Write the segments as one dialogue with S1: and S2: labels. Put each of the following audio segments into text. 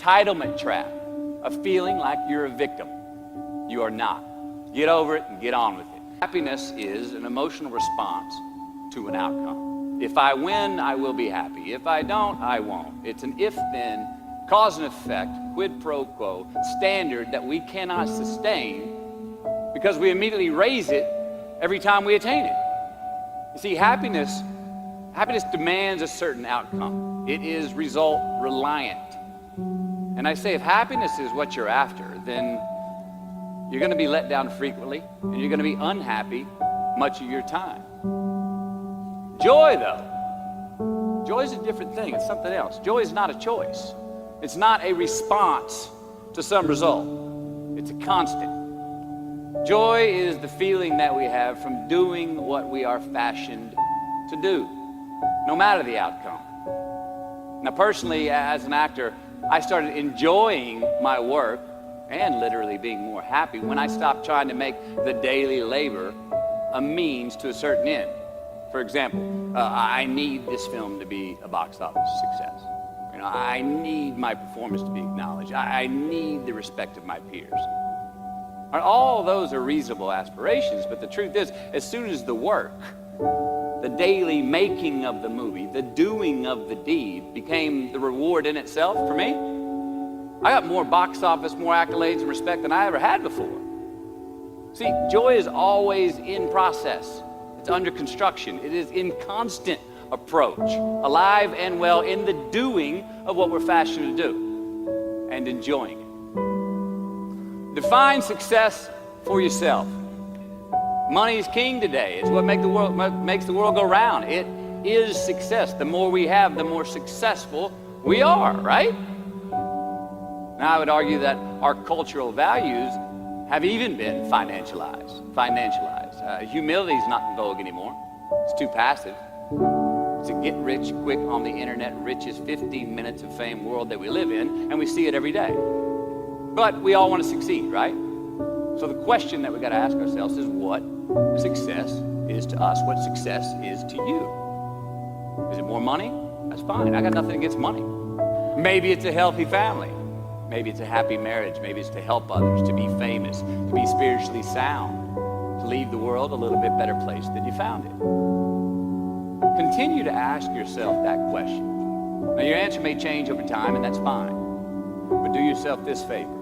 S1: entitlement trap of feeling like you're a victim. You are not. Get over it and get on with it. Happiness is an emotional response to an outcome. If I win, I will be happy. If I don't, I won't. It's an if-then, cause and effect, quid pro quo standard that we cannot sustain because we immediately raise it every time we attain it. You see, happiness demands a certain outcome. It is result reliant. And I say, if happiness is what you're after, then you're going to be let down frequently, and you're going to be unhappy much of your time. Joy, though, joy is a different thing. It's something else. Joy is not a choice. It's not a response to some result. It's a constant. Joy is the feeling that we have from doing what we are fashioned to do, no matter the outcome. Now, personally, as an actor, I started enjoying my work and literally being more happy when I stopped trying to make the daily labor a means to a certain end. For example, I need this film to be a box office success. You know, I need my performance to be acknowledged. I need the respect of my peers. All those are reasonable aspirations, but the truth is, as soon as the work, the daily making of the movie, the doing of the deed became the reward in itself for me, I got more box office, more accolades and respect than I ever had before. See, joy is always in process. It's under construction. It is in constant approach, alive and well in the doing of what we're fashioned to do and enjoying it. Define success for yourself. Money is king today. It's what makes the world go round. It is success. The more we have, the more successful we are, right? Now, I would argue that our cultural values have even been financialized. Humility is not in vogue anymore. It's too passive. It's a get rich quick on the internet, richest 15 minutes of fame world that we live in, and we see it every day. But we all want to succeed, right? So the question that we got to ask ourselves is what success is to us, what success is to you. Is it more money? That's fine. I got nothing against money. Maybe it's a healthy family. Maybe it's a happy marriage. Maybe it's to help others, to be famous, to be spiritually sound, to leave the world a little bit better place than you found it. Continue to ask yourself that question. Now, your answer may change over time, and that's fine. But do yourself this favor.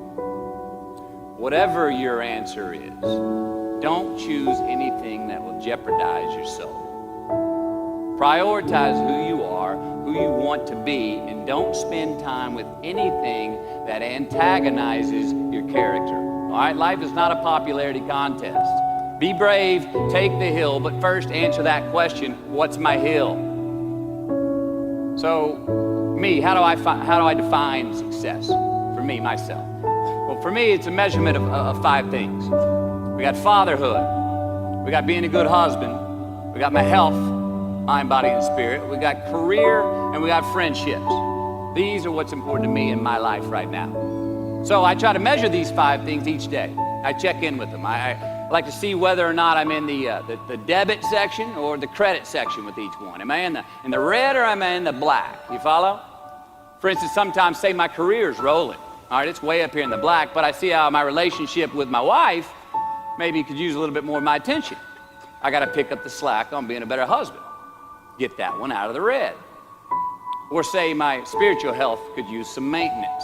S1: Whatever your answer is, don't choose anything that will jeopardize your soul. Prioritize who you are, who you want to be, and don't spend time with anything that antagonizes your character. All right, life is not a popularity contest. Be brave, take the hill, but first answer that question, what's my hill? So, me, how do I define success? For me, myself. Well, for me, it's a measurement of 5 things. We got fatherhood. We got being a good husband. We got my health, mind, body, and spirit. We got career, and we got friendships. These are what's important to me in my life right now. So I try to measure these 5 things each day. I check in with them. I like to see whether or not I'm in the debit section or the credit section with each one. Am I in the red or am I in the black? You follow? For instance, sometimes say my career's rolling. All right, it's way up here in the black, but I see how my relationship with my wife maybe could use a little bit more of my attention. I got to pick up the slack on being a better husband. Get that one out of the red. Or say my spiritual health could use some maintenance.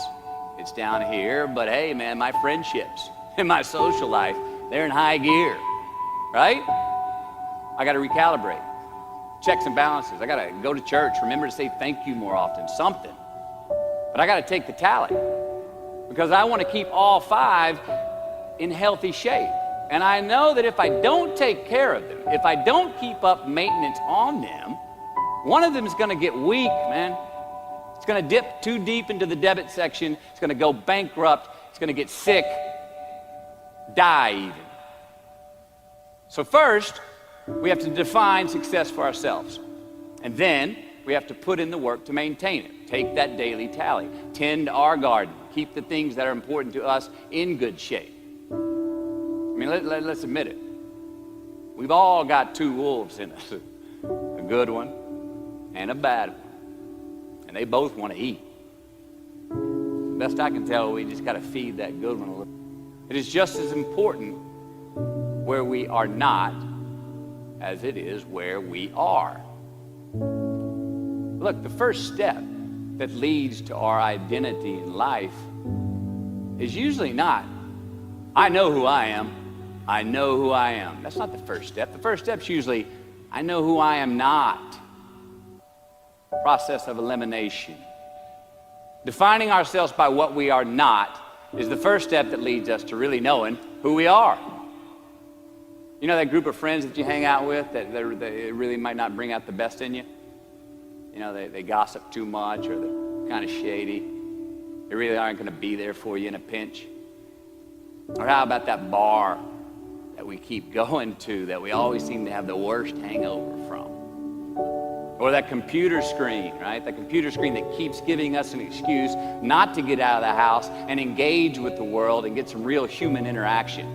S1: It's down here, but hey, man, my friendships and my social life, they're in high gear, right? I got to recalibrate. Checks and balances. I got to go to church, remember to say thank you more often, something. But I got to take the tally because I want to keep all 5 in healthy shape. And I know that if I don't take care of them, if I don't keep up maintenance on them, one of them is going to get weak, man. It's going to dip too deep into the debit section. It's going to go bankrupt. It's going to get sick, die even. So first, we have to define success for ourselves. And then we have to put in the work to maintain it. Take that daily tally. Tend our garden. Keep the things that are important to us in good shape. I mean, let's admit it. We've all got 2 wolves in us. A good one and a bad one. And they both want to eat. The Best I can tell, we just got to feed that good one a little. It is just as important where we are not as it is where we are. Look, the first step that leads to our identity in life is usually not, I know who I am, I know who I am. That's not the first step. The first step's usually, I know who I am not. Process of elimination. Defining ourselves by what we are not is the first step that leads us to really knowing who we are. You know that group of friends that you hang out with that they really might not bring out the best in you? You know, they gossip too much, or they're kind of shady. They really aren't going to be there for you in a pinch. Or how about that bar that we keep going to that we always seem to have the worst hangover from? Or that computer screen, right? That computer screen that keeps giving us an excuse not to get out of the house and engage with the world and get some real human interaction.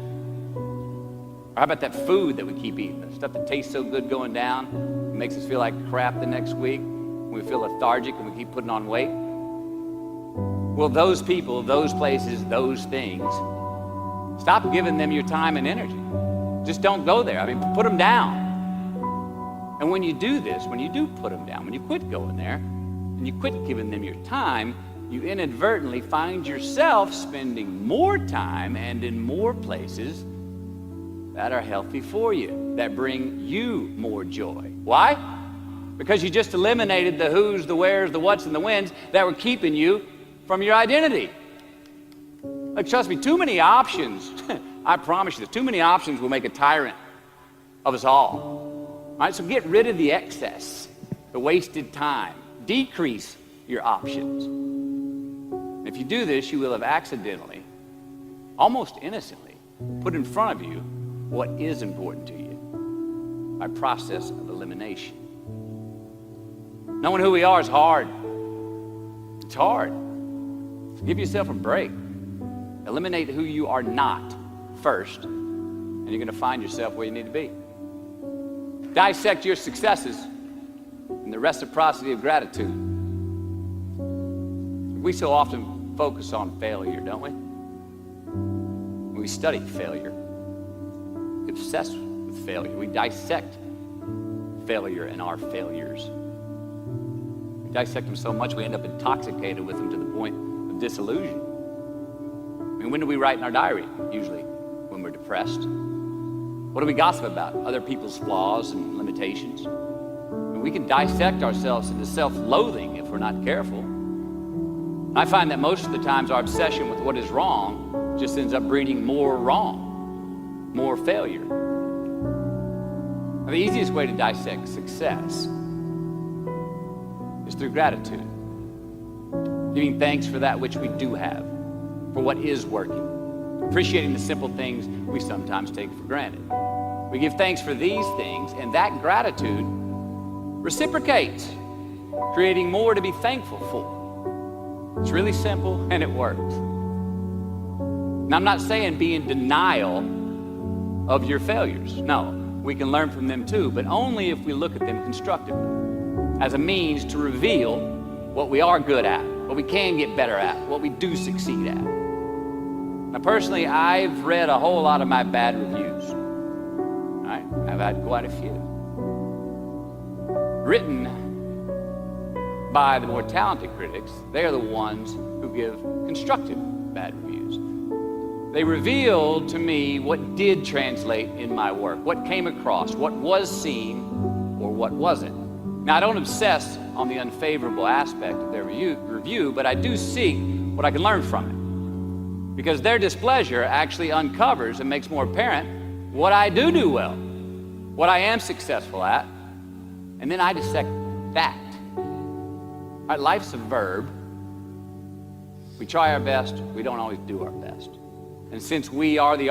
S1: Or how about that food that we keep eating? The stuff that tastes so good going down, it makes us feel like crap the next week. We feel lethargic and we keep putting on weight. Well, those people, those places, those things, stop giving them your time and energy. Just don't go there. I mean, put them down. And when you do this, when you do put them down, when you quit going there, and you quit giving them your time, you inadvertently find yourself spending more time and in more places that are healthy for you, that bring you more joy. Why? Because you just eliminated the who's, the where's, the what's, and the when's that were keeping you from your identity. Like, trust me, too many options, I promise you this, too many options will make a tyrant of us all. All right, so get rid of the excess, the wasted time. Decrease your options. And if you do this, you will have accidentally, almost innocently, put in front of you what is important to you by process of elimination. Knowing who we are is hard. It's hard. So give yourself a break. Eliminate who you are not first, and you're going to find yourself where you need to be. Dissect your successes and the reciprocity of gratitude. We so often focus on failure, don't we? When we study failure, we obsess with failure. We dissect failure and our failures. We dissect them so much we end up intoxicated with them to the point of disillusion. I mean, when do we write in our diary? Usually when we're depressed. What do we gossip about? Other people's flaws and limitations. And we can dissect ourselves into self-loathing if we're not careful. I find that most of the times our obsession with what is wrong just ends up breeding more wrong, more failure. Now, the easiest way to dissect success is through gratitude. Giving thanks for that which we do have, for what is working. Appreciating the simple things we sometimes take for granted. We give thanks for these things, and that gratitude reciprocates, creating more to be thankful for. It's really simple, and it works. Now, I'm not saying be in denial of your failures. No, we can learn from them too, but only if we look at them constructively, as a means to reveal what we are good at, what we can get better at, what we do succeed at. Now, personally, I've read a whole lot of my bad reviews. Right? I've had quite a few. Written by the more talented critics, they are the ones who give constructive bad reviews. They revealed to me what did translate in my work, what came across, what was seen, or what wasn't. Now, I don't obsess on the unfavorable aspect of their review, but I do seek what I can learn from it. Because their displeasure actually uncovers and makes more apparent what I do well, what I am successful at, and then I dissect that. All right, life's a verb. We try our best, we don't always do our best. And since we are the